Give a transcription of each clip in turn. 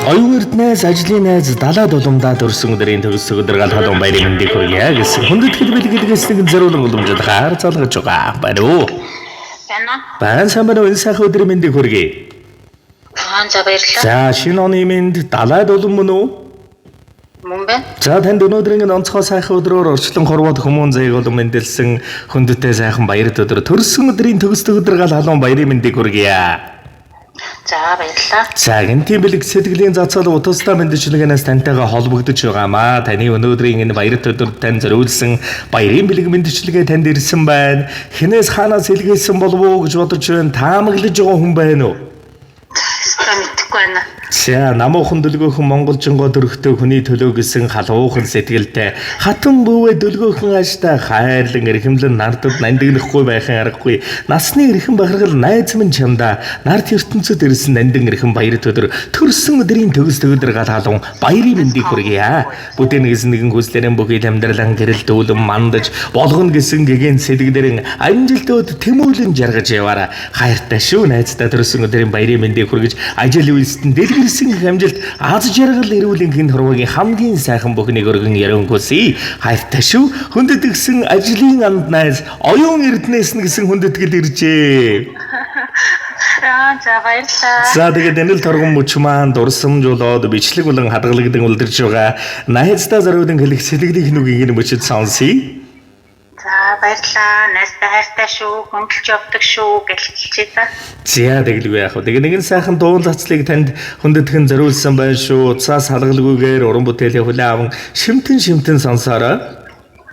Оюун эрдэнэс ажлын найз далаад уламдаад өрсөн өдрийн төгс өдөр гал халуун баярын мэндийг хүргье гэсэн хүндэтгэл бэлгэлгээс нэг зориулан уламжлал хаар залгаж байгаа. Байна уу? Байна сайн байна уу? Энэ сайхан өдрийн мэндийг хүргье. За баярлалаа. За шинэ оны мэнд далаад улам мөн үү? Мөн байна. За танд өнөөдрийн онцгой сайхан өдрөөр орчлон хорвоод хүмүүн заяг болон мэндэлсэн хүндэттэй сайхан баярт өдөр төрсөн өдрийн төгс өдөр гал халуун баярын мэндийг хүргье. За баярлалаа. За гэнтийн бэлэг сэтгэлийн зацаал утастай мэндчлэгээс тантайгаа холбогдож байгаамаа. Таны өнөөдрийн энэ баярт өдөрт тань зориулсан баярын бэлэг мэндчлэгээ танд ирсэн байна. Хинээс хаанаас илгээсэн болов уу гэж бодож байна. Таамаглаж байгаа хүн байна уу? Мэдхгүй байна. За намуухан дөлгөөхөн монголжингоо дөрөхтэй хүний төлөө гэсэн халуухан сэтгэлтэй хатан бөвөө дөлгөөхөн ааштай хайрлан эрхэмлэн нардад нандинахгүй байхын аргагүй насны эрхэм бахархал найз минь чамда нарт ертөнцөд ирсэн нандин эрхэм баярт өдөр төрсөн өдрийн төгс өдөр гал халуун баярын мэндийг хүргье. Бүтээн гэсэн нэгэн хүслэрэн бүхий амьдралан гэрэл дүүлэн мандаж болгоно гэсэн гэгээн сэтгдэрэн амжилтууд тэмүүлэн жаргаж яваараа хайртай шүү найздаа төрсөн өдрийн баярын мэндийг хүргэж ажил үйлсэнд дэлгэрсэн амжилт аз жаргал эрүүлийн хэн хорвогийн хамгийн сайхан бүхнийг өргөн яран хүсье. Хайртай шүү. Хүндэт гисэн ажлын анд найз оюун эрдэнэс гэсэн хүндэтгэл иржээ. За баярлалаа. За тэгээд энэ л торгон мөч маань дурсамжуулаад бичлэг болон хадгалагдсан үлдэрч байгаа. Найздаа зориулан хэлэх сэтглийн нүгийн энэ мөчөд сонсъё. За баярлалаа. Найстай хайртай шүү. Хөндлөж явдаг шүү гэж хэлчихье та. За тэгэлгүй яах вэ? Тэгээ нэгэн сайхан дуун цацлыг танд хүндэтгэн зориулсан байна шүү. Уцаас халгалгүйгээр уран бүтээлийн хүлээн аван шимтэн сонсоорой.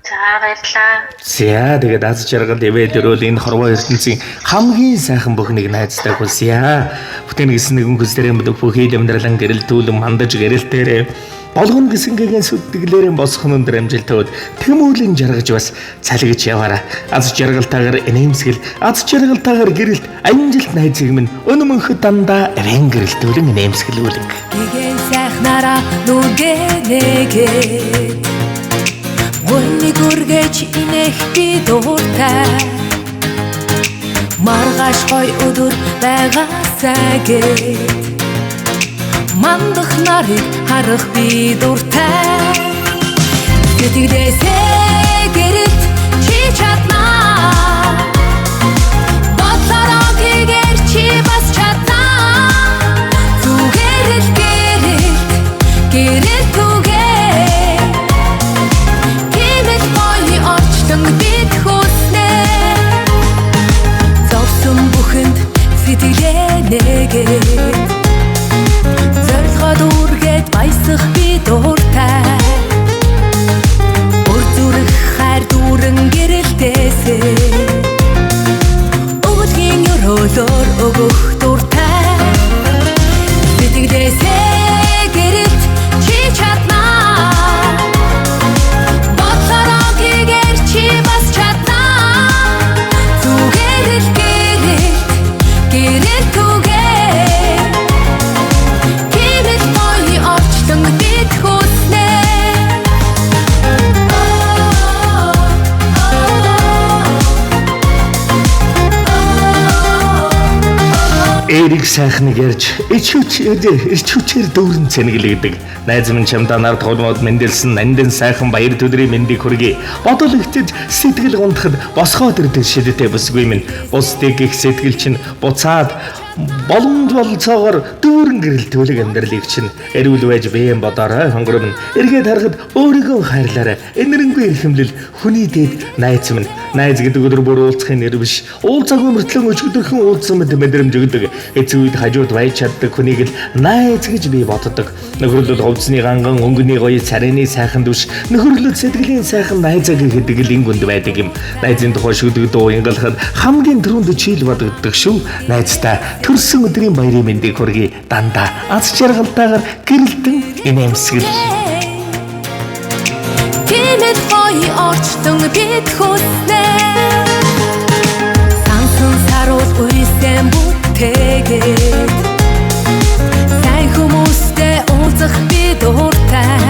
За баярлалаа. За тэгээд аз жаргал ивэд өрөөл энэ хорвоо ертөнцийн хамгийн сайхан бүхнийг найзтай хүсье. Бүтээн гэсэн нэгэн хүслэрэн бүхий амьдралан гэрэл дүүлэн мандаж гэрэлтээрээ болгоно гэсэн гэгээн сүтгэлээрэн босхон өндөр амжилтууд тэмүүлэн жаргаж бас цалгиж яваараа аз жаргалтайгаар инээмсгэл аз жаргалтайгаар гэрэлт амжилт найзыг минь өнөмөнхөд дандаа эвэн гэрэлтүүлэн инээмсгэлүүлэг гэгээн сайхнараа нүгэнэгээ мөний гүргэж инэх би дууртай маргааш гой өдөр байгаасаа гээ мандах нарыг харах би дуртай сэтгэлээсээ гэрэлт чи чаднаа бодлороо хийгээр чи бас чаднаа зүгээрэл гэрэлт түгээ тиймэл гоё орчлон бид хүснэ зовсон бүхэнд сэтгэлээ нэгээд дүүргээд баясах би дууртай бүр зүрх хайр дүүрэн гэрэлтээсээ өвөлгийн өрөөлөөр өгөх дуртай сэтгэлээсээ гэрэлт чи чаднаа бодлороо хийгээр чи бас чаднаа зүгээрэл гэрэлт түгээ Эрик сайхныг ярьж ирчүүчээр дүүрэн цэнгэлэгдэг. Найз минь чамдаа нарт холмоод мэндэлсэн нандин сайхан баяр өдрийн мэндийг хүргэе. Бодол ихтэд сэтгэл гундахад босгоод ирдэг шидэтэй бүсгүй минь. Бусдыг их сэтгэл чинь буцаад боломж болцоогоор дүүрэн гэрэлтүүлэг амьдралыг чинь эрүүл байж бээн бодорой хонгором эргээд харахад өөрийгөө хайрлаарай. Энэрэнгүй эрхэмлэл хүний дэд найз минь. Найз гэдэг өдөр бүр уулзахын нэр биш. Уулзаагүй мөртлөн өчигдөрхөн уулзсан мэдрэмж өгдөг. Эцэг үед хажууд байж чаддаг хүнийг л найз гэж би боддог. Нөхөрлөл хувцсны ганган өнгөний гоё царайны сайхан дүш нөхөрлөл сэтгэлийн сайхан найзаг гэдэг л ингүнд байдаг юм. Найзын тухай шүдэг дуу ингалахад хамгийн түрүүнд чийл бодогддог шүү. Найзтай төрсөн өдрийн баярын мэндийг хүргэе. Дандаа аз жаргалтайгаар гэрэлтэн инээмсгэл. Тиймэл гоё орчлон бид хүснэ сансан саруул үйсэн бүтээгээд сайн хүмүүстэй уулзах би дуртай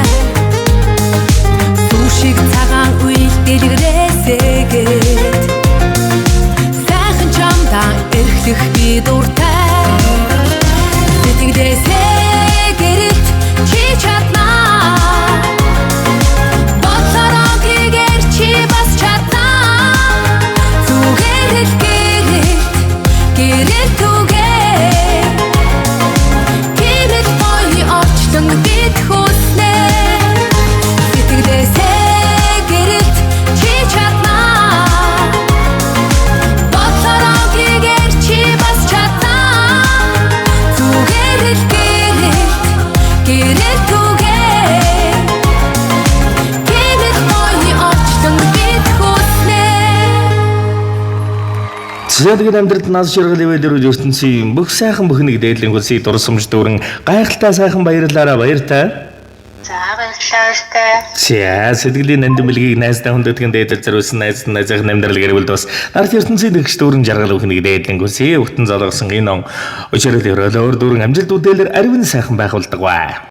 сүшиг цагаан үйл дэлгэрээсээгээд сайхан чамдаа эрхлэх би дуртай сэтгэлээсээ гэрэл Сэтгэл амьдралд нас жаргал ивэлэр ертөнцийн бүх сайхан бүхнийг дээдлэн хөлсийг дурсамж дүүрэн гайхалтай сайхан баярлаараа баяртай. За баярлалаа өстэй. За сэтгэлийн нандин бэлгийг найстай хүндэтгэн дээдэл зориулсан найзын найзах амьдрал гэрвэл бас нарт ертөнцийн нэгш дүүрэн жаргал бүхнийг дээдлэн хөлсийг өгтөн золгосон энэ он өчрөл өрөөлөөр дүүрэн амжилт үдээлэр ариун сайхан байх болдог ба.